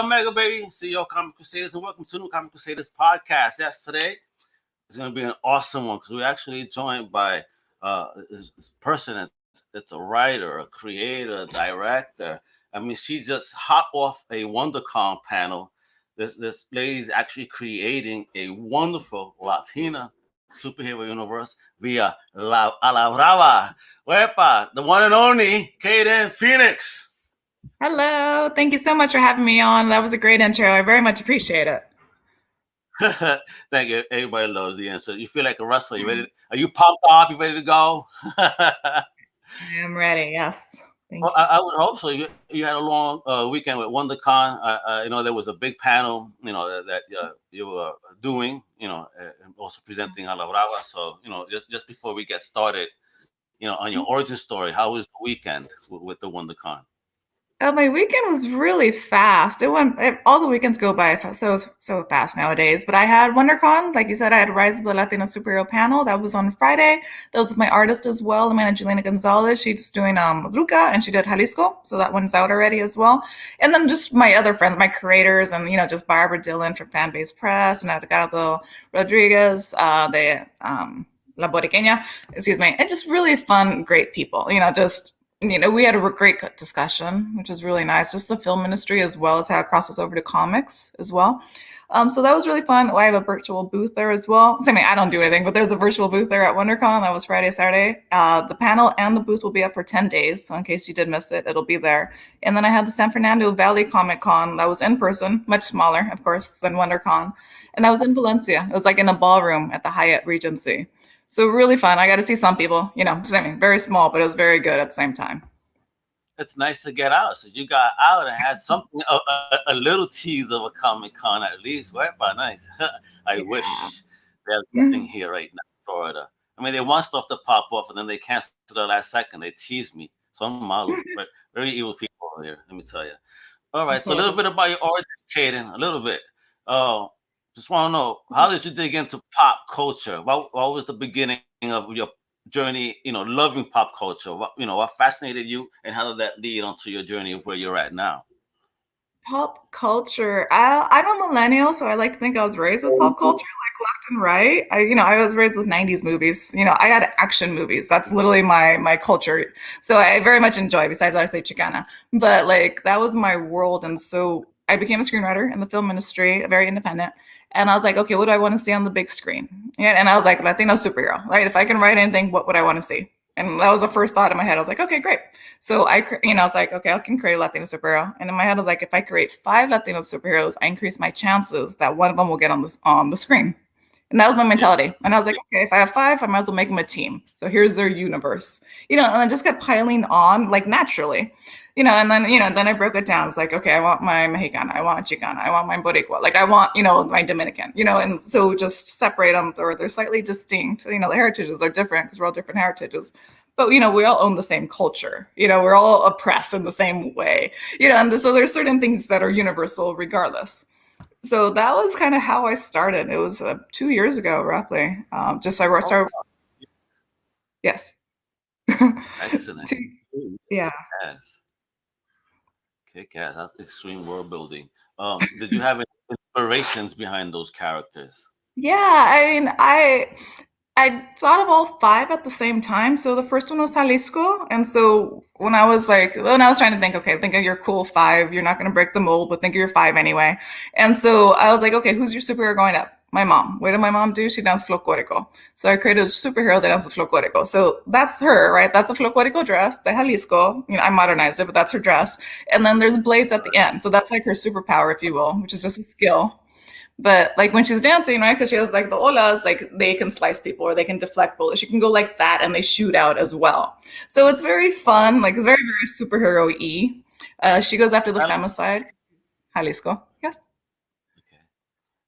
Mega Baby, CEO of Comic Crusaders, and welcome to the new Comic Crusaders podcast. Yes, today is going to be an awesome one because we're actually joined by this person that's a writer, a creator, a director. I mean, she just hot off a WonderCon panel. This lady's actually creating a wonderful Latina superhero universe via a la Brava. Wepa, the one and only Kayden Phoenix. Hello. Thank you so much for having me on. That was a great intro. I very much appreciate it. Thank you. Everybody loves the answer. You feel like a wrestler. You ready? Are you pumped up? You ready to go? I am ready. Yes. Well, I would hope so. You had a long weekend with WonderCon. You know, there was a big panel, you know, that you were doing, you know, and also presenting a la Brava. So, you know, just before we get started, you know, on your origin story, how was the weekend with the WonderCon? My weekend was really fast. All the weekends go by so fast nowadays. But I had WonderCon, like you said, I had Rise of the Latino Superhero panel. That was on Friday. That was with my artist as well, Amanda Juliana Gonzalez. She's doing Ruka, and she did Jalisco, so that one's out already as well. And then just my other friends, my creators, and just Barbara Dillon from Fanbase Press, and Edgardo Rodriguez, La Boriqueña, excuse me, and just really fun, great people. We had a great discussion, which was really nice. Just the film industry, as well as how it crosses over to comics as well. So that was really fun. I have a virtual booth there as well. I mean, I don't do anything, but there's a virtual booth there at WonderCon. That was Friday, Saturday. The panel and the booth will be up for 10 days. So in case you did miss it, it'll be there. And then I had the San Fernando Valley Comic Con. That was in person, much smaller, of course, than WonderCon. And that was in Valencia. It was like in a ballroom at the Hyatt Regency. So really fun. I got to see some people, I mean, very small, but it was very good at the same time. It's nice to get out. So you got out and had something, a little tease of a Comic-Con at least, right? But nice. I wish there's nothing here right now in Florida. I mean, they want stuff to pop off and then they cancel the last second. They tease me. So I'm malu, but very evil people over here, let me tell you. All right. So a little bit about your origin, Kayden, a little bit. Just want to know, how did you dig into pop culture? What was the beginning of your journey, loving pop culture? What fascinated you, and how did that lead onto your journey of where you're at now? Pop culture. I'm a millennial, so I like to think I was raised with pop culture, like left and right. I was raised with 90s movies. I had action movies. That's literally my culture. So I very much enjoy, besides I say Chicana. But like that was my world. And so I became a screenwriter in the film industry, very independent. And I was like, okay, what do I want to see on the big screen? And I was like, Latino superhero, right? If I can write anything, what would I want to see? And that was the first thought in my head. I was like, okay, great. So I was like, okay, I can create a Latino superhero. And in my head, I was like, if I create 5 Latino superheroes, I increase my chances that one of them will get on the screen. And that was my mentality. And I was like, okay, if I have 5, I might as well make them a team. So here's their universe, and I just kept piling on like naturally, and then I broke it down. It's like, okay, I want my Mexicana, I want Chicana, I want my Boricua, like I want, my Dominican, and so just separate them, or they're slightly distinct. The heritages are different because we're all different heritages. But, we all own the same culture. We're all oppressed in the same way, and so there's certain things that are universal regardless. So that was kind of how I started. It was 2 years ago, roughly. Just I started. Yes. Excellent. Yeah. Yes. Kick ass. That's extreme world building. Did you have any inspirations behind those characters? Yeah, I mean, I thought of all 5 at the same time. So the first one was Jalisco. And so when I was trying to think, okay, think of your cool 5. You're not going to break the mold, but think of your 5 anyway. And so I was like, okay, who's your superhero growing up? My mom. What did my mom do? She danced folklorico. So I created a superhero that dances folklorico. So that's her, right? That's a folklorico dress, the Jalisco. I modernized it, but that's her dress. And then there's blades at the end. So that's like her superpower, if you will, which is just a skill. But like when she's dancing, right? Because she has like the olas, like they can slice people or they can deflect bullets. She can go like that and they shoot out as well. So it's very fun, like very, very superhero-y. She goes after the femicide. Jalisco. Yes. Okay.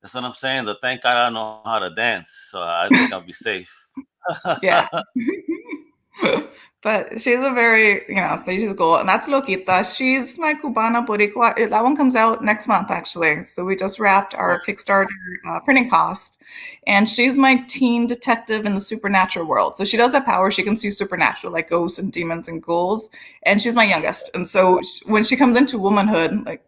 That's what I'm saying. Though, thank God I know how to dance. So I think I'll be safe. Yeah. But she's a very, so she's cool. And that's Lokita. She's my Cubana Boricua. That one comes out next month, actually. So we just wrapped our Kickstarter printing cost. And she's my teen detective in the supernatural world. So she does have power. She can see supernatural, like ghosts and demons and ghouls. And she's my youngest. And so when she comes into womanhood, like,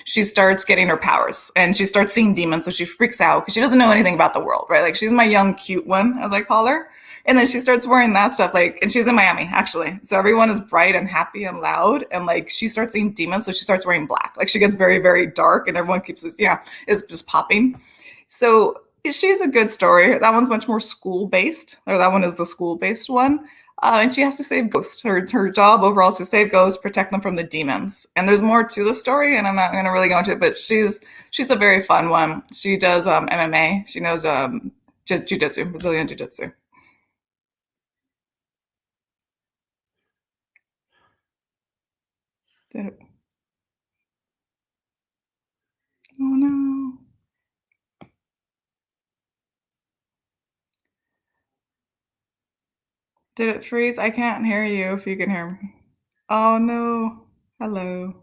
she starts getting her powers and she starts seeing demons. So she freaks out because she doesn't know anything about the world, right? Like she's my young, cute one, as I call her. And then she starts wearing that stuff, like, and she's in Miami, actually. So everyone is bright and happy and loud. And like, she starts seeing demons. So she starts wearing black. Like, she gets very, very dark and everyone keeps this, is just popping. So she's a good story. That one's much more school based, or that one is the school based one. And she has to save ghosts. Her job overall is to save ghosts, protect them from the demons. And there's more to the story, and I'm not going to really go into it. But she's a very fun one. She does MMA. She knows jiu-jitsu, Brazilian jiu-jitsu. Did it, oh no! Did it freeze? I can't hear you. If you can hear me. Oh no! Hello.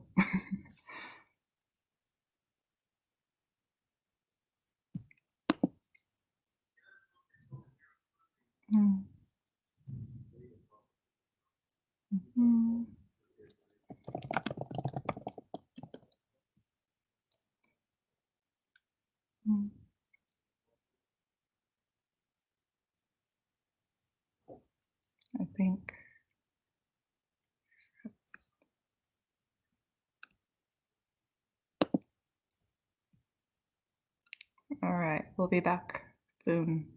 Mm, mm, mm, I think. All right, we'll be back soon.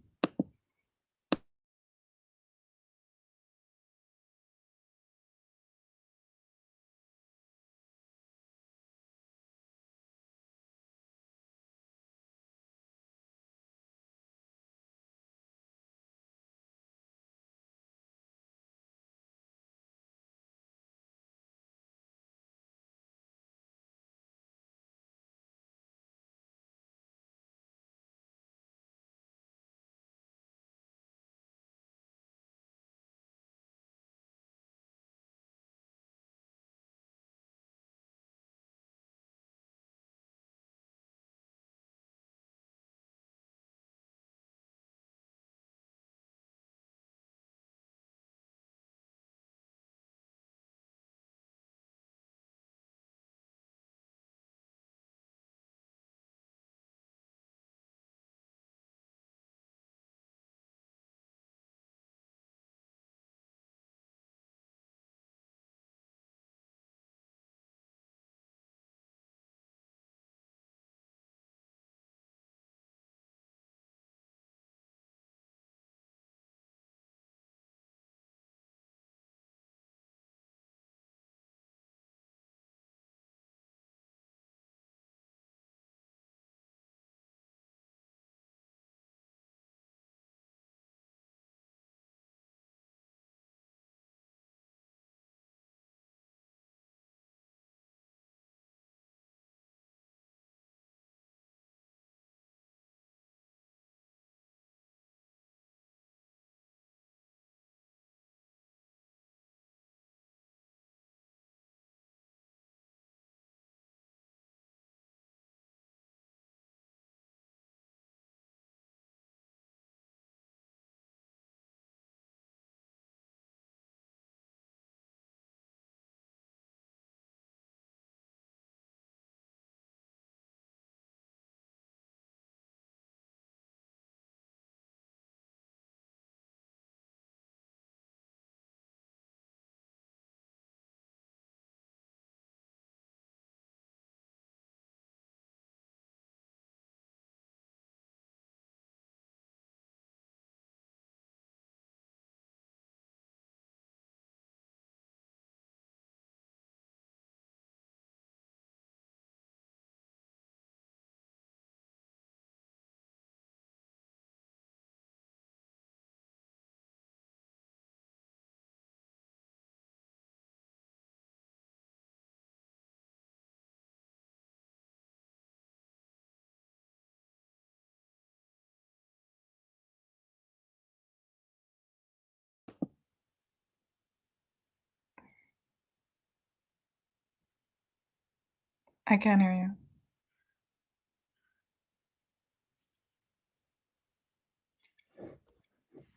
I can't hear you.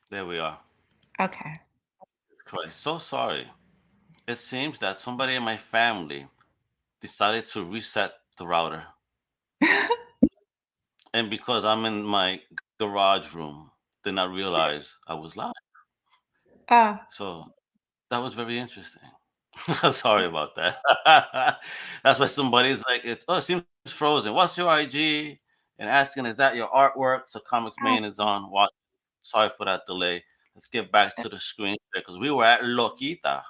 There we are. Okay. Christ, so sorry. It seems that somebody in my family decided to reset the router. And because I'm in my garage room, did not realize I was live. Ah, So that was very interesting. Sorry about that. That's why somebody's like, it seems frozen. What's your IG? And asking, is that your artwork? So Comics ah, Main is on. Watch. Sorry for that delay. Let's get back to the screen because we were at Lokita.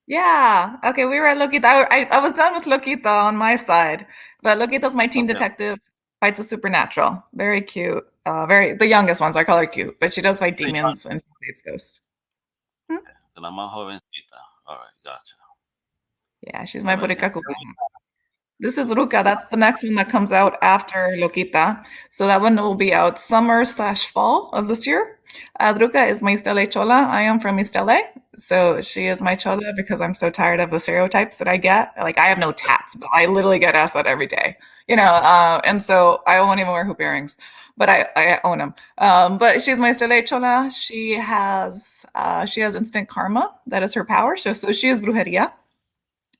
yeah. Okay, we were at Lokita. I was done with Lokita on my side, but Lokita's my teen Okay. detective. Fights a supernatural. Very cute. Very the youngest ones. I call her cute, but she does fight Hey, John. demons and she saves ghosts. Hmm? Then I'm a jovencita. All right, gotcha. Yeah, she's All my right then. burika. This is Ruka. That's the next one that comes out after Lokita. So that one will be out summer slash fall of this year. Adruka is my Istele Chola. I am from Istele. So she is my Chola because I'm so tired of the stereotypes that I get. Like, I have no tats, but I literally get asked that every day. And so I won't even wear hoop earrings, but I own them. But she's my Istele Chola. She has instant karma. That is her power. So she is brujeria.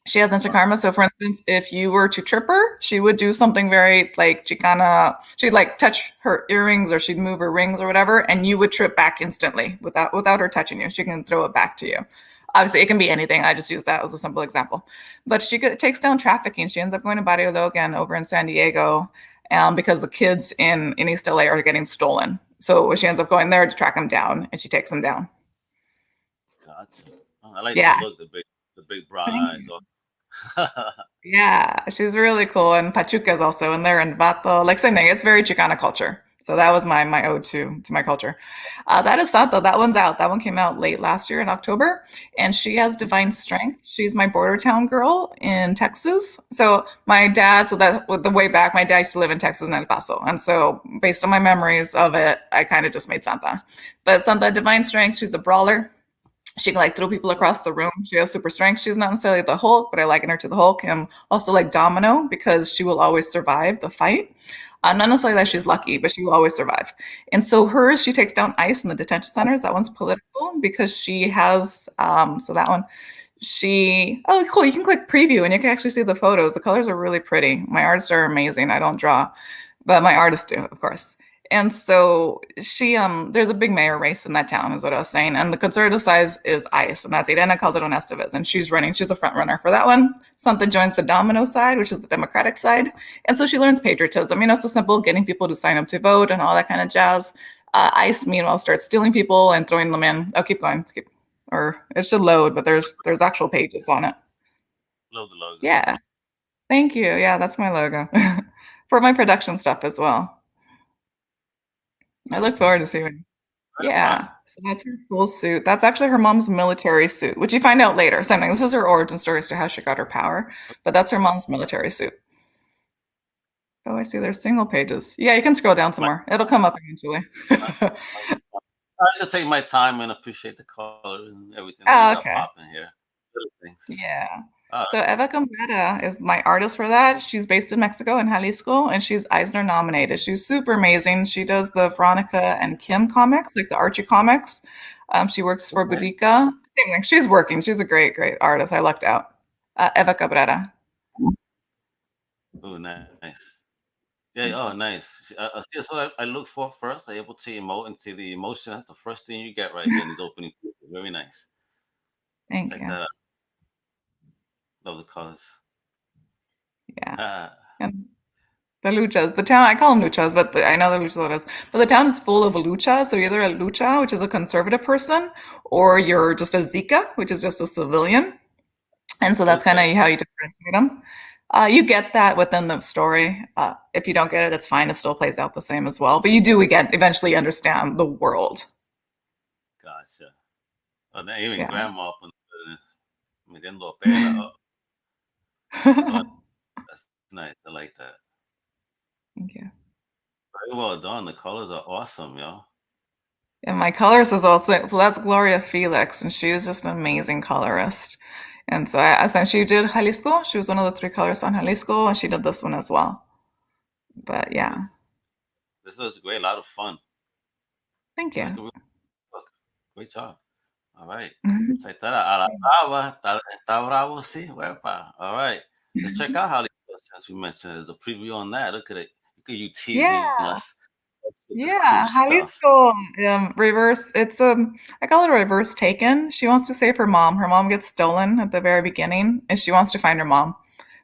She has instant karma. So, for instance, if you were to trip her, she would do something very like Chicana. She'd like touch her earrings or she'd move her rings or whatever, and you would trip back instantly without her touching you. She can throw it back to you. Obviously, it can be anything. I just use that as a simple example. But takes down trafficking. She ends up going to Barrio Logan over in San Diego because the kids in East LA are getting stolen. So she ends up going there to track them down, and she takes them down. Gotcha. Oh, I like the Yeah. look, the big brown Thank eyes. you. Oh. Yeah, she's really cool. And Pachuca's also in there and Vato. Like same thing, it's very Chicana culture. So that was my ode to my culture. That is Santo. That one's out. That one came out late last year in October. And she has divine strength. She's my border town girl in Texas. So my dad, so that with the way back, my dad used to live in Texas and El Paso. And so based on my memories of it, I kind of just made Santa. But Santa divine strength, she's a brawler. She can like throw people across the room. She has super strength. She's not necessarily the Hulk, but I liken her to the Hulk. And also like Domino because she will always survive the fight. Not necessarily that she's lucky, but she will always survive. And so hers, she takes down ICE in the detention centers. That one's political because she has. So that one, oh cool. You can click preview and you can actually see the photos. The colors are really pretty. My artists are amazing. I don't draw, but my artists do, of course. And so there's a big mayor race in that town, is what I was saying. And the conservative side is ICE, and that's Irena Calderon Estevez, and she's running. She's the front runner for that one. Santa joins the Domino side, which is the Democratic side, and so she learns patriotism. It's a simple getting people to sign up to vote and all that kind of jazz. ICE, meanwhile, starts stealing people and throwing them in. Oh, keep going, or it should load, but there's actual pages on it. Love the logo. Yeah, thank you. Yeah, that's my logo for my production stuff as well. I Very look forward to nice. seeing. Right on. Yeah. So that's her full suit. That's actually her mom's military suit, which you find out later. Same thing. This is her origin story as to how she got her power, but that's her mom's military suit. Oh, I see. There's single pages. Yeah, you can scroll down some My, more. It'll come up eventually. I like to take my time and appreciate the color and everything that you Oh, got okay. popping here. Little things. Yeah. All So Eva Cabrera is my artist for that. She's based in Mexico in Jalisco, and she's Eisner nominated. She's super amazing. She does the Veronica and Kim comics, like the Archie comics. She works for right. Boudica. Same thing. She's working. She's a great, great artist. I lucked out. Eva Cabrera. Oh, nice. Yeah. Oh, nice. See, so I look for first. I able to emote and see the emotion. That's the first thing you get right here in these opening. Very nice. Thank Check you. that out. Love the colors. Yeah. Ah, And the luchas, the town, I call them luchas, but I know they're luchadores. But the town is full of a lucha. So you're either a lucha, which is a conservative person, or you're just a Zika, which is just a civilian. And so that's kind okay. of how you differentiate them. You get that within the story. If you don't get it, it's fine. It still plays out the same as well. But you do again eventually understand the world. Gotcha. Oh, now even Yeah. grandma up metiendo pela. Oh, oh, Thank that's nice. I like that. you. Very well done. The colors are awesome, yo. And my colorist is also so that's Gloria Felix, and she is just an amazing colorist. And so since she did Jalisco, she was one of the three colors on Jalisco, and she did this one as well. But yeah, This was a great, lot of fun. thank Like you. a real book. Great job. All right. So está a la brava, está bravo, sí, wepa. All right. Let's check out Hollywood since we mentioned there's a preview on that. Look at it. Look at you Yeah. teasing us with this cool Yeah, stuff. Jalisco, reverse. It's I call it a reverse taken. She wants to save her mom. Her mom gets stolen at the very beginning, and she wants to find her mom.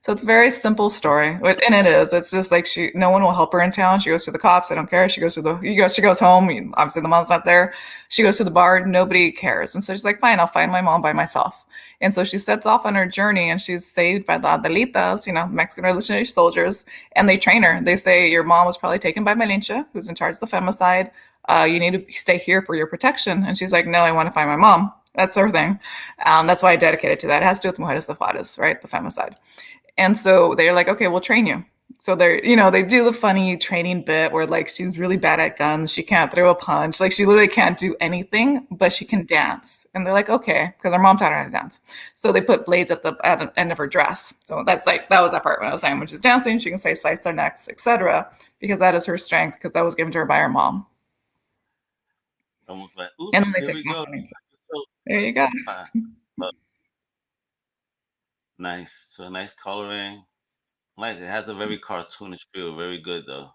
So it's a very simple story, and it is. It's just like no one will help her in town. She goes to the cops. I don't care. She goes to she goes home. Obviously, the mom's not there. She goes to the bar. Nobody cares, and so she's like, fine, I'll find my mom by myself. And so she sets off on her journey, and she's saved by the Adelitas, Mexican Revolutionary soldiers, and they train her. They say your mom was probably taken by Malinche, who's in charge of the femicide. You need to stay here for your protection. And she's like, no, I want to find my mom. That's her thing. That's why I dedicated to that. It has to do with Mujeres de Juarez, right? The femicide. And so they're like, okay, we'll train you. So they do the funny training bit where like she's really bad at guns. She can't throw a punch. Like she literally can't do anything, but she can dance. And they're like, okay, because her mom taught her how to dance. So they put blades at the end of her dress. So that was that part when I was saying when she's dancing, she can say slice their necks, etc. Because that is her strength, because that was given to her by her mom. Almost like, And then oops, they here take we off go. on it. There you go. Nice. So nice coloring. Nice. It has a very cartoonish feel. Very good though.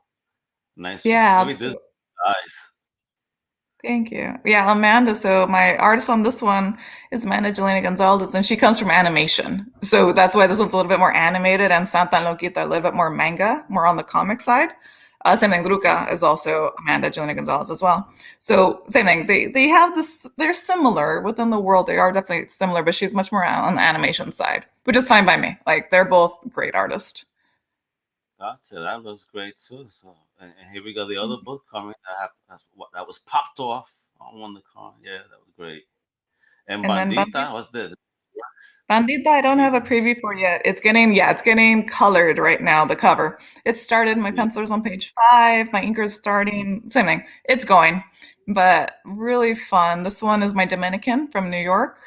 Nice one. Yeah, Very Disney absolutely. eyes. Thank you. Yeah, Amanda. So my artist on this one is Amanda Jelena Gonzalez, and she comes from animation. So that's why this one's a little bit more animated, and Santa and Lokita a little bit more manga, more on the comic side. Same thing. Ruka is also Amanda Jelena Gonzalez as well. So same thing. They have this. They're similar within the world. They are definitely similar, but she's much more on the animation side, which is fine by me. Like they're both great artists. Gotcha. That looks great too. So, and here we got the other book coming. That was popped off on the car. Yeah, that was great. And And then Bandita, what's this? Bandita, I don't have a Teasing. preview for yet. It's getting colored right now, the cover. It started, my Yeah. penciler's on page 5, my inker's starting, same thing. It's going, but really fun. This one is my Dominican from New York,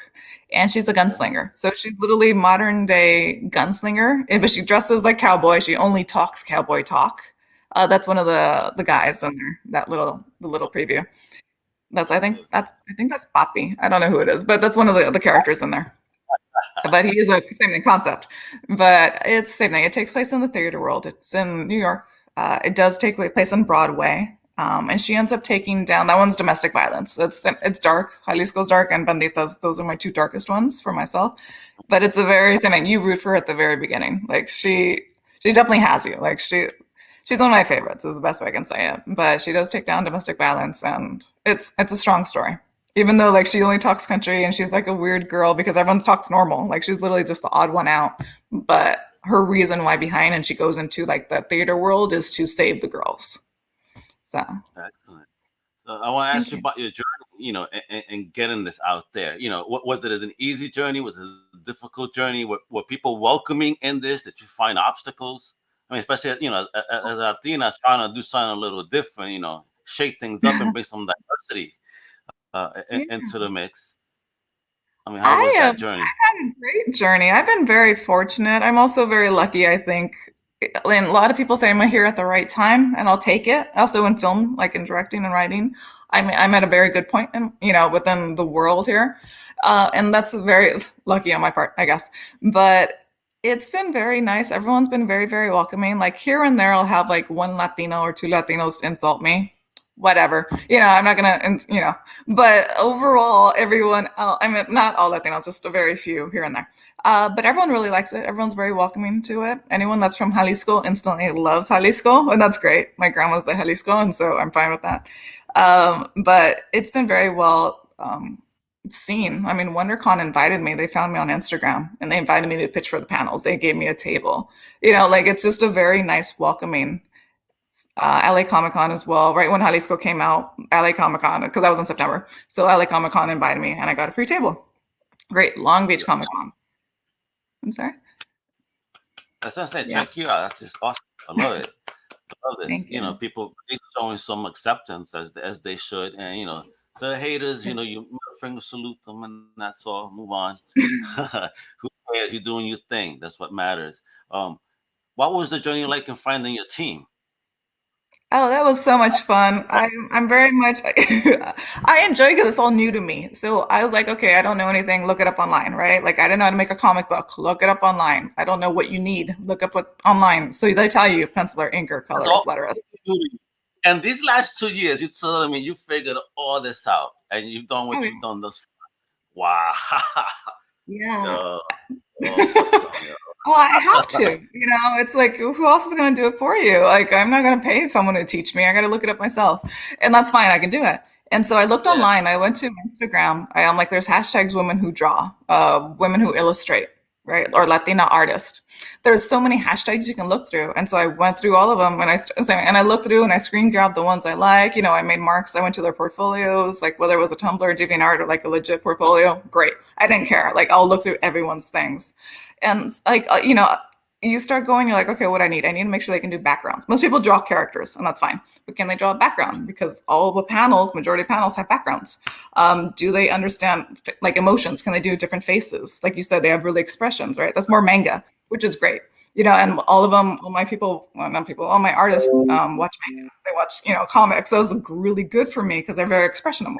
and she's a Okay. gunslinger. So she's literally modern day gunslinger, but she dresses like cowboy. She only talks cowboy talk. That's one of the guys in there, the little preview. I think that's Poppy. I don't know who it is, but that's one of the characters in there, but he is a same thing concept. But it's same thing. It takes place in the theater world. It's in New York. It does take place on Broadway. And she ends up taking down that one's domestic violence. It's dark. Jalisco's dark, and Banditas. Those are my two darkest ones for myself. But it's a very same thing. You root for her at the very beginning. Like she definitely has you. Like she's one of my favorites. Is the best way I can say it. But she does take down domestic violence, and it's a strong story. Even though like she only talks country and she's like a weird girl because everyone talks normal. Like she's literally just the odd one out. But her reason why behind and she goes into like the theater world is to save the girls. So Excellent. So I want to ask thank you you. about your journey, and getting this out there. What was it as an easy journey? Was it a difficult journey? Were people welcoming in this? Did you find obstacles? I mean, especially as a Latina trying to do something a little different. Shake things up and bring some diversity Yeah. into the mix. I mean, how was I that have journey? I've had a great journey. I've been very fortunate. I'm also very lucky, I think. And a lot of people say I'm here at the right time, and I'll take it. Also in film, like in directing and writing, I'm at a very good point, in, within the world here, and that's very lucky on my part, I guess. But it's been very nice. Everyone's been very, very welcoming. Like here and there, I'll have like one Latino or two Latinos insult me. Whatever, I'm not gonna, but overall, everyone, I mean, not all Latinos, just a very few here and there. But everyone really likes it. Everyone's very welcoming to it. Anyone that's from Jalisco instantly loves Jalisco, and that's great. My grandma's the Jalisco, and so I'm fine with that. But it's been very well seen. I mean, WonderCon invited me. They found me on Instagram, and they invited me to pitch for the panels. They gave me a table. Like it's just a very nice, welcoming LA Comic Con as well. Right when Jalisco came out, LA Comic Con, because I was in September. So LA Comic Con invited me and I got a free table. Great. Long Beach Comic Con. I'm sorry? That's what I'm saying. Yeah. Check you out. That's just awesome. I love it. I love this. Thank you. People at least showing some acceptance as they should, and to the haters, you finger salute them, and that's all. Move on. Who cares? You're doing your thing. That's what matters. Um, what was the journey like in finding your team? Oh, that was so much fun. I'm very much I enjoy because it's all new to me. So I was like, okay, I don't know anything, look it up online, right? Like I don't know how to make a comic book, look it up online. I don't know what you need, look up what online. So they tell you pencil or ink or That's colors, all. letters. And these last 2 years, you're telling me you figured all this out and you've done Oh what yeah. you've done thus far. Wow. Yeah. Yo, awesome. Yo. Well, I have to. It's like who else is going to do it for you? Like I'm not going to pay someone to teach me. I got to look it up myself, and that's fine. I can do it. And so I looked Yeah. online. I went to Instagram. I am like, there's hashtags women who draw, women who illustrate, right, or Latina artist. There's so many hashtags you can look through, and so I went through all of them, and I looked through and I screen grabbed the ones I like. I made marks. I went to their portfolios, like whether it was a Tumblr, DeviantArt, or like a legit portfolio. Great. I didn't care. Like I'll look through everyone's things. And like you start going, you're like, okay, what I need to make sure they can do backgrounds. Most people draw characters, and that's fine, but can they draw a background? Because all the panels, majority of panels have backgrounds. Do they understand like emotions? Can they do different faces? Like you said, they have really expressions, right? That's more manga, which is great. And all of them, all my people, well, not people, all my artists watch manga. They watch comics. Those look really good for me because they're very expressionable.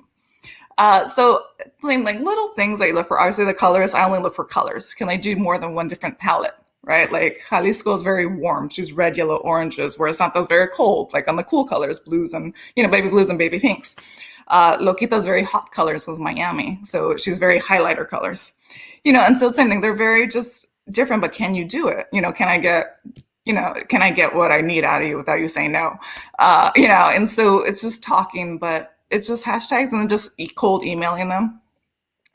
So like little things I look for. Obviously, the colors. I only look for colors. Can they do more than one different palette? Right? Like Jalisco is very warm. She's red, yellow, oranges, whereas Santa's very cold. Like on the cool colors, blues and baby blues and baby pinks. Lokita's very hot colors was Miami, so she's very highlighter colors. And so same thing. They're very just different. But can you do it? Can I get what I need out of you without you saying no? And so it's just talking, but it's just hashtags and then just cold emailing them.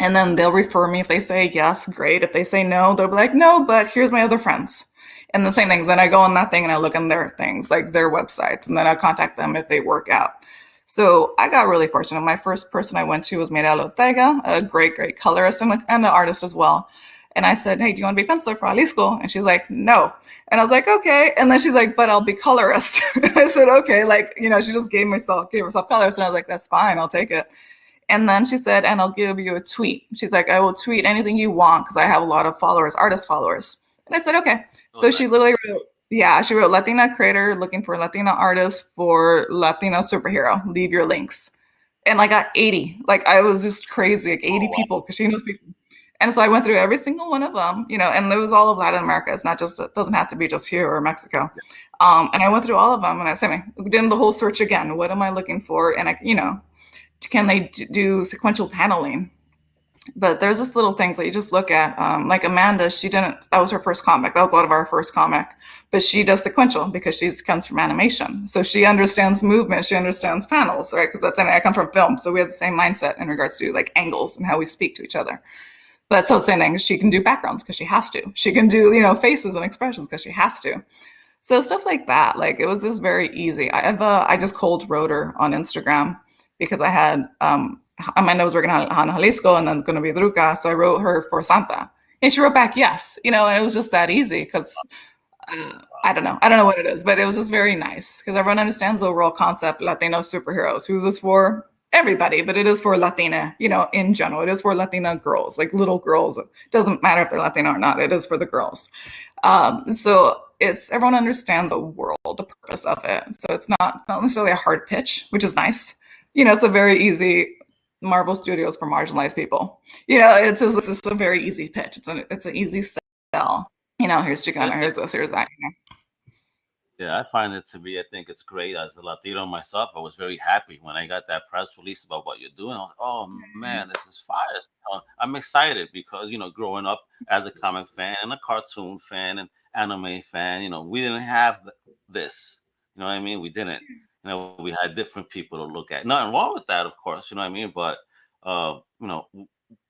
And then they'll refer me if they say yes, great. If they say no, they'll be like, no, but here's my other friends. And the same thing. Then I go on that thing and I look on their things, like their websites, and then I contact them if they work out. So I got really fortunate. My first person I went to was Mirella Ortega, a great, great colorist and an artist as well. And I said, hey, do you want to be penciler for Jalisco? And she's like, no. And I was like, okay. And then she's like, but I'll be colorist. And I said, okay. Like, she just gave herself colorist. And I was like, that's fine. I'll take it. And then she said, and I'll give you a tweet. She's like, I will tweet anything you want because I have a lot of followers, artist followers. And I said, okay. Oh, So she literally wrote, yeah, she wrote Latina creator looking for Latina artist for Latina superhero. Leave your links. And I got 80. Like I was just crazy, like 80 wow. people because she knows people. And so I went through every single one of them, and it was all of Latin America. It's not just, it doesn't have to be just here or Mexico. And I went through all of them and I said, did the whole search again. What am I looking for? And can they do sequential paneling? But there's just little things that you just look at. Like Amanda, that was her first comic. That was a lot of our first comic. But she does sequential because she comes from animation. So she understands movement. She understands panels, right? Because I come from film. So we have the same mindset in regards to like angles and how we speak to each other. But so same thing, she can do backgrounds because she has to. She can do, faces and expressions because she has to. So stuff like that, like it was just very easy. I just cold wrote her on Instagram because I had Amanda was working on Jalisco and then going to be Adruka, so I wrote her for Santa, and she wrote back yes, and it was just that easy because I don't know what it is, but it was just very nice because everyone understands the overall concept. Latino superheroes, who's this for? Everybody, but it is for Latina, in general. It is for Latina girls, like little girls. It doesn't matter if they're Latina or not. It is for the girls. So everyone understands the world, the purpose of it. So it's not necessarily a hard pitch, which is nice. It's a very easy Marvel Studios for marginalized people. It's just a very easy pitch. It's an easy sell. Here's Chicana, here's this, here's that. Yeah, I find it to be. I think it's great. As a Latino myself, I was very happy when I got that press release about what you're doing. I was, oh man, this is fire! I'm excited because growing up as a comic fan and a cartoon fan and anime fan, we didn't have this. You know what I mean? We didn't. We had different people to look at. Nothing wrong with that, of course. You know what I mean? But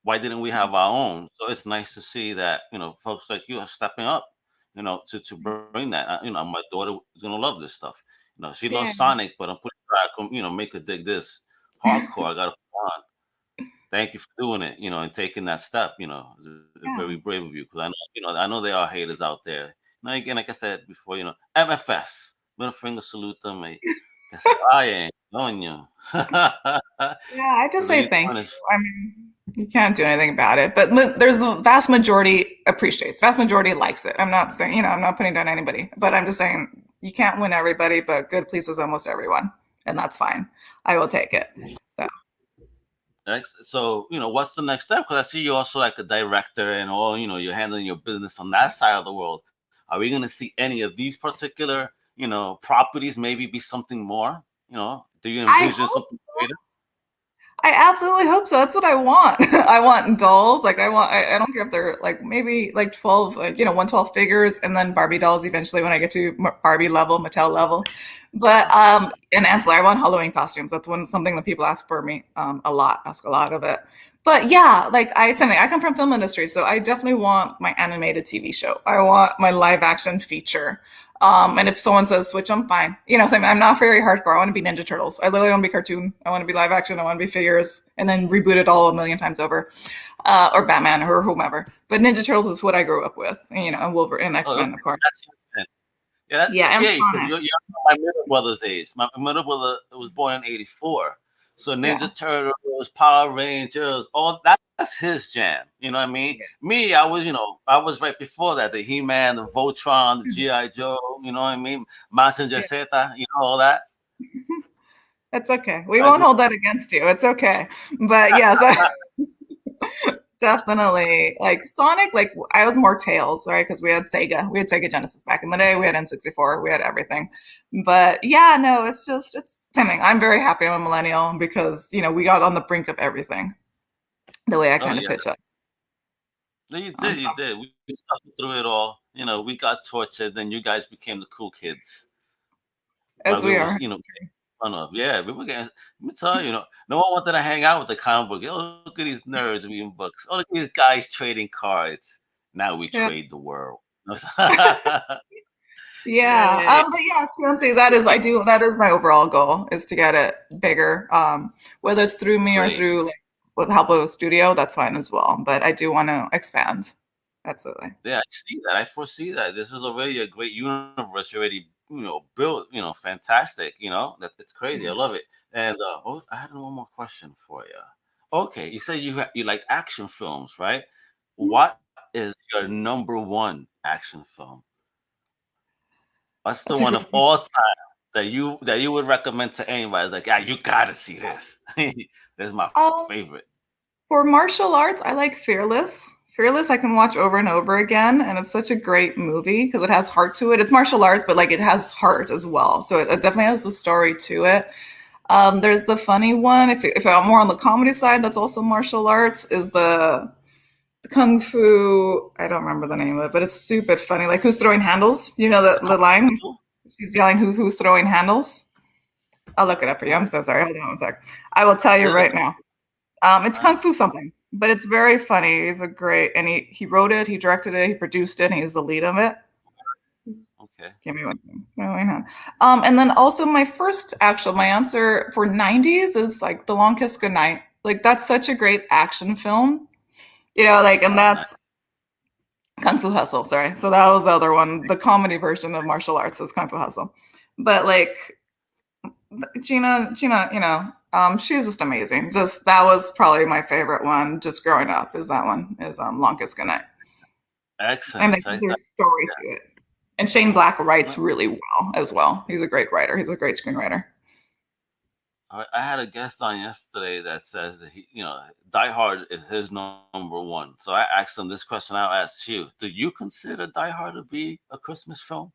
why didn't we have our own? So it's nice to see that folks like you are stepping up to bring that. My daughter is gonna love this stuff. She Yeah. loves Sonic, but I'm putting back, make her dig this hardcore. I gotta put on. Thank you for doing it, and taking that step. It's Yeah. very brave of you because I know there are haters out there. Again, like I said before, MFS, middle finger salute them. Que se vayan, coño. Yeah, I just Because what say you're thank doing you. is You can't do anything about it. But there's the vast majority appreciates. Vast majority likes it. I'm not saying, I'm not putting down anybody, but I'm just saying you can't win everybody, but good pleases almost everyone, and that's fine. I will take it. So Next, so what's the next step? Because I see you also like a director and all. You're handling your business on that side of the world. Are we going to see any of these particular, properties maybe be something more? Do you I envision hope something greater? I absolutely hope so. That's what I want. I want dolls. Like I don't care if they're like maybe like 12, 112 figures and then Barbie dolls eventually when I get to Barbie level, Mattel level. But and ancillary, I want Halloween costumes. That's something that people ask for me ask a lot of it. But yeah, like I come from film industry, so I definitely want my animated TV show. I want my live action feature. And if someone says switch, I'm fine. So I'm not very hardcore. I want to be Ninja Turtles. I literally want to be cartoon. I want to be live action. I want to be figures, and then reboot it all a million times over, or Batman or whomever. But Ninja Turtles is what I grew up with. And Wolverine and X Oh, okay. Men, of course. That's your thing. Yeah, that's Yeah, and yeah, because Sonic. you're my middle brother's age. My middle brother was born in '84, so Yeah, Ninja Turtles, Power Rangers, all that's his jam. You know what I mean? yeah, Me, I was right before that. The He-Man, the Voltron, the GI Joe. You know what I mean? Mazinger yeah. Z, all that. It's okay. We I won't grew hold that against you. It's okay. But yes, definitely. Like Sonic, like I was more Tails, right? Because we had Sega. We had Sega Genesis back in the day. We had N64. We had everything. But yeah, no, it's something. I'm very happy I'm a millennial because, we got on the brink of everything the way I Oh kind of yeah, pitch it. no, So, you did. We suffered through it all. We got tortured. Then you guys became the cool kids. as While we we was, are. fun of. Yeah, we were getting. Let me tell you, no one wanted to hang out with the comic book. Oh, look at these nerds reading books. Oh, look at these guys trading cards. Now we Yeah. trade the world. Yeah. Yay! But yeah, to answer you, that is my overall goal is to get it bigger. Whether it's through me or Great. through like with the help of a studio, that's fine as well. But I do want to expand. Absolutely. Yeah, I see that. I foresee that. This is already a great universe already, built. Fantastic. It's crazy. I love it. And I had one more question for you. Okay, you said you like action films, right? What is your number one action film? What's the That's a one great of all time that you would recommend to anybody? It's like, yeah, you gotta see this. This is my um, favorite. for martial arts, I like Fearless. Fearless, I can watch over and over again, and it's such a great movie because it has heart to it. It's martial arts, but like it has heart as well. So it definitely has the story to it. There's the funny one. If I'm more on the comedy side, that's also martial arts. Is the kung fu? I don't remember the name of it, but it's stupid funny. Like who's throwing handles? You know The the Kung line? Fu? She's yelling, "Who's throwing handles?" I'll look it up for you. I'm so sorry. Hold on one sec. I will tell you Yeah, right now. It's uh, kung fu something, but it's very funny. He's a great, and he wrote it, he directed it, he produced it, and he's the lead of it. okay. Give me one second. Give me one hand. And then also my answer for '90s is like The Long Kiss Goodnight. Like that's such a great action film, and Nice. that's Kung Fu Hustle. Sorry, so that was the other one. The comedy version of martial arts is Kung Fu Hustle, but like Gina, she's just amazing. Just that was probably my favorite one. Just growing up is that one is Long Kiss Goodnight, and Excellent. like there's story to it. And Shane Black writes really well as well. He's a great writer. He's a great screenwriter. I had a guest on yesterday that says that Die Hard is his number one. So I asked him this question. I'll ask you: do you consider Die Hard to be a Christmas film?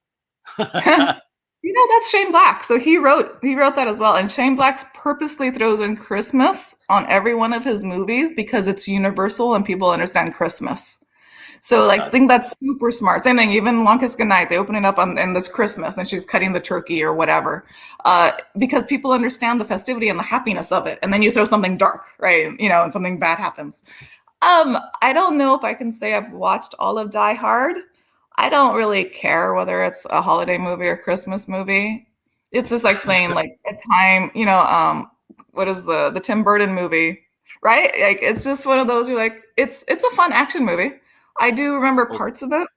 That's Shane Black. So he wrote that as well. And Shane Black's purposely throws in Christmas on every one of his movies because it's universal and people understand Christmas. So like, I Gotcha. think that's super smart. Same thing, even Longest Good Night, they open it up and this Christmas and she's cutting the turkey or whatever. Because people understand the festivity and the happiness of it. And then you throw something dark, right? And something bad happens. I don't know if I can say I've watched all of Die Hard. I don't really care whether it's a holiday movie or Christmas movie. It's just like saying like a time, what is the Tim Burton movie, right? Like it's just one of those you're like, it's a fun action movie. I do remember Oh, parts of it.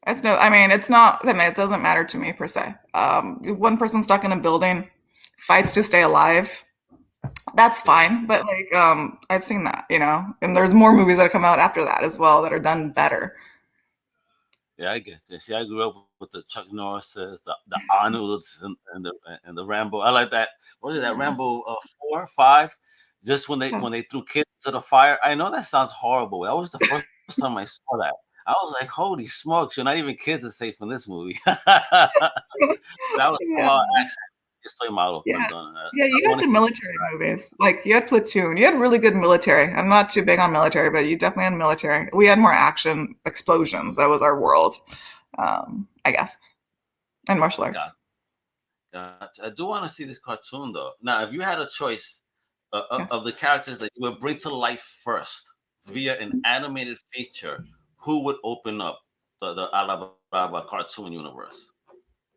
I mean, it's not, I mean, it doesn't matter to me per se. One person stuck in a building, fights to stay alive. That's Yeah. fine, but like I've seen that, and there's more movies that come out after that as well that are done better. Yeah, I guess. Yeah, see, I grew up with the Chuck Norrises, the Arnolds, and the Rambo. I like that. What is that Yeah. Rambo 4, 5? Just Yeah. when they threw kids to the fire. I know that sounds horrible. That was the first time I saw that. I was like, "Holy smokes! You're not even kids are safe in this movie." That was a Yeah. lot of action. Estoy malo, Yeah. perdón. Yeah, I you want got to the see. military movies. Like you had Platoon. You had really good military. I'm not too big on military, but you definitely had military. We had more action, explosions. That was our world, I guess, and martial arts. God, I do want to see this cartoon though. Now, if you had a choice of Yes. the characters that you would bring to life first via an animated feature, who would open up the Alabama cartoon universe?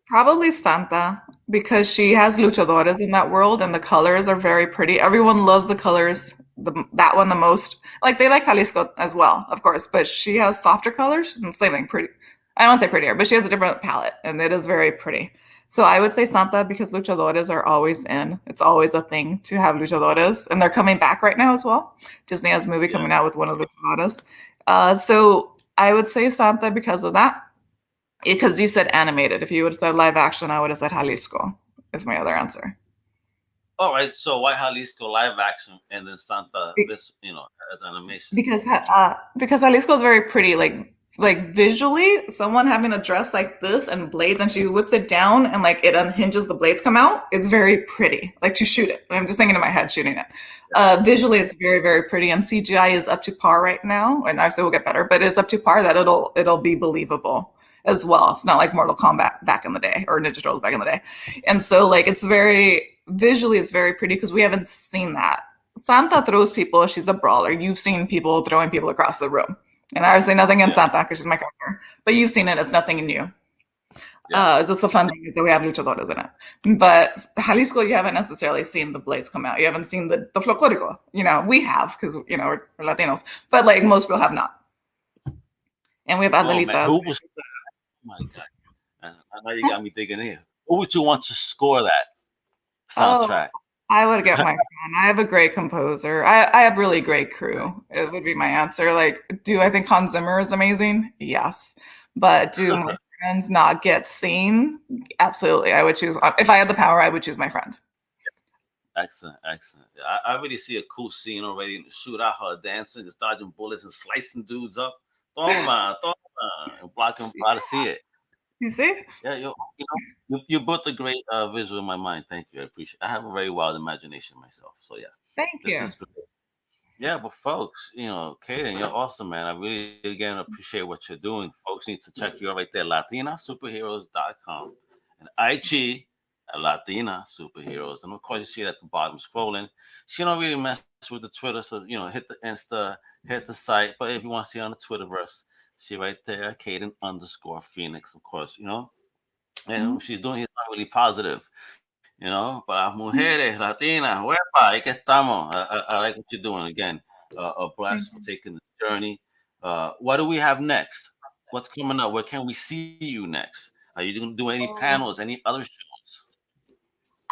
Probably Santa because she has luchadores in that world and the colors are very pretty. Everyone loves the colors, that one the most. Like they like Jalisco as well, of course, but she has softer colors and same thing, pretty. I don't want to say prettier, but she has a different palette and it is very pretty. So I would say Santa because luchadores are always in. It's always a thing to have luchadores and they're coming back right now as well. Disney has a movie Yeah. coming out with one of the luchadores. So I would say Santa because of that. Because you said animated. If you would have said live action, I would have said Jalisco, is my other answer. All right. So why Jalisco live action and then Santa this as animation? Because Jalisco is very pretty. Like visually, someone having a dress like this and blades, and she whips it down and like it unhinges, the blades come out. It's very pretty. Like to shoot it. I'm just thinking in my head shooting it. Visually, it's very very pretty, and CGI is up to par right now. And I say we'll get better, but it's up to par that it'll be believable as well. It's not like Mortal Kombat back in the day or Ninja Turtles back in the day. And so like it's very visually it's very pretty because we haven't seen that. Santa throws people. She's a brawler. You've seen people throwing people across the room. And I would say nothing against Yeah. Santa because she's my character. But you've seen it. It's nothing new. Yeah. Just the fun thing is that we have luchadores in it. But Jalisco, you haven't necessarily seen the blades come out. You haven't seen the flocorico. We have because, we're Latinos. But like most people have not. And we have Oh man, Adelitas. who was? Oh my God. I know you got me thinking here. Who would you want to score that Oh, soundtrack? I would get my friend. I have a great composer. I have really great crew. It would be my answer. Like, do I think Hans Zimmer is amazing? Yes. But do my friends not get seen? Absolutely. I would choose, if I had the power, I would choose my friend. Excellent, excellent. I really see a cool scene already in the shootout, her dancing, just dodging bullets and slicing dudes up. Toma, toma, and blocking. I see it. You see? Yeah, you built a great visual in my mind. Thank you. I appreciate. I have a very wild imagination myself. So yeah, Thank this you. is great. Yeah, but folks, Kayden, you're awesome, man. I really again appreciate what you're doing. Folks need to check you out right there, LatinaSuperheroes.com and IG at Latina Superheroes. And of course, you see it at the bottom scrolling. She don't really mess with the Twitter, so hit the Insta, hit the site. But if you want to see on the Twitterverse, she right there, Kayden_Phoenix, of course, and Mhm. she's doing it really positive. Para las mujeres latinas, huepa, ahí que estamos. I like what you're doing again. A Thank blast for you. taking the journey. What do we have next? What's coming up? Where can we see you next? Are you going to do any Oh. panels, any other shows?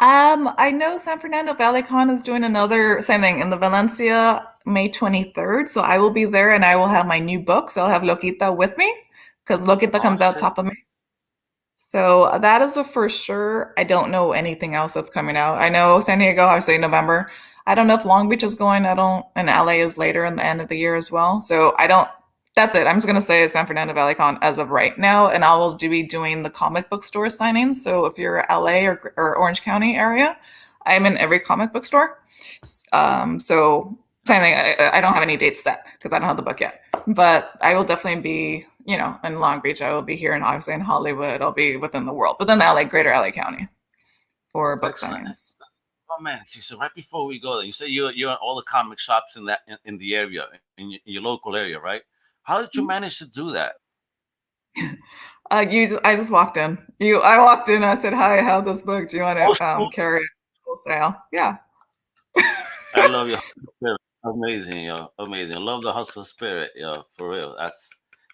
I know San Fernando Valley Con is doing another same thing in the Valencia May 23rd. So I will be there and I will have my new books. I'll have Lokita with me because Lokita Oh, comes out shit. top of May. So that is a for sure. I don't know anything else that's coming out. I know San Diego, obviously November. I don't know if Long Beach is going. I don't, and LA is later in the end of the year as well. So I don't. That's it. I'm just gonna say San Fernando Valley Con as of right now, and I will be doing the comic book store signings. So if you're LA or Orange County area, I'm in every comic book store. So same thing. I don't have any dates set because I don't have the book yet, but I will definitely be, in Long Beach. I will be here, and obviously in Hollywood, I'll be within the world, within the LA, Greater LA County for book Excellent. signings. Oh man, so right before we go, you say you're in all the comic shops in the area in your local area, right? How did you manage to do that? I just walked in. I walked in. I said, "Hi, I have this book. Do you want Oh, to carry it wholesale?" Yeah. I love your hustle spirit. Amazing, yo. Amazing. I love the hustle spirit, yo. For real.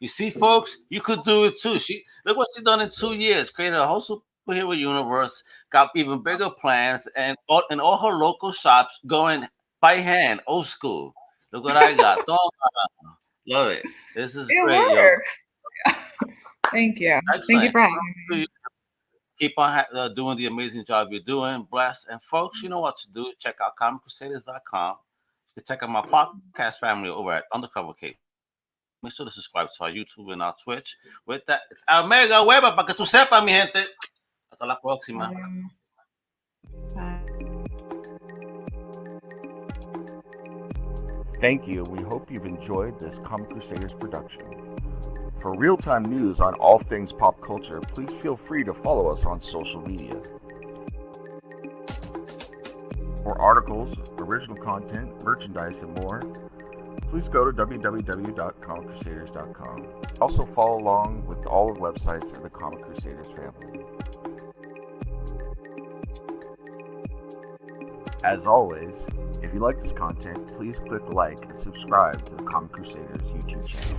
You see, folks, you could do it too. Look what she done in 2 years. Created a hustle superhero universe got even bigger plans, and in all her local shops going by hand, old school. Look what I got. Love it. This is It great, yo. works. Thank you. Thank you Excellent. for having me. Keep on doing the amazing job you're doing. Bless. And folks, you know what to do. Check out comiccrusaders.com. You can check out my podcast family over at Undercover Cape. Make sure to subscribe to our YouTube and our Twitch. With that, it's Omega Hueva para que tú sepas, mi gente. Hasta la próxima. Thank you. We hope you've enjoyed this Comic Crusaders production. For real-time news on all things pop culture, please feel free to follow us on social media. For articles, original content, merchandise, and more, please go to www.comiccrusaders.com. Also follow along with all the websites of the Comic Crusaders family. As always, if you like this content, please click like and subscribe to the Comic Crusaders YouTube channel.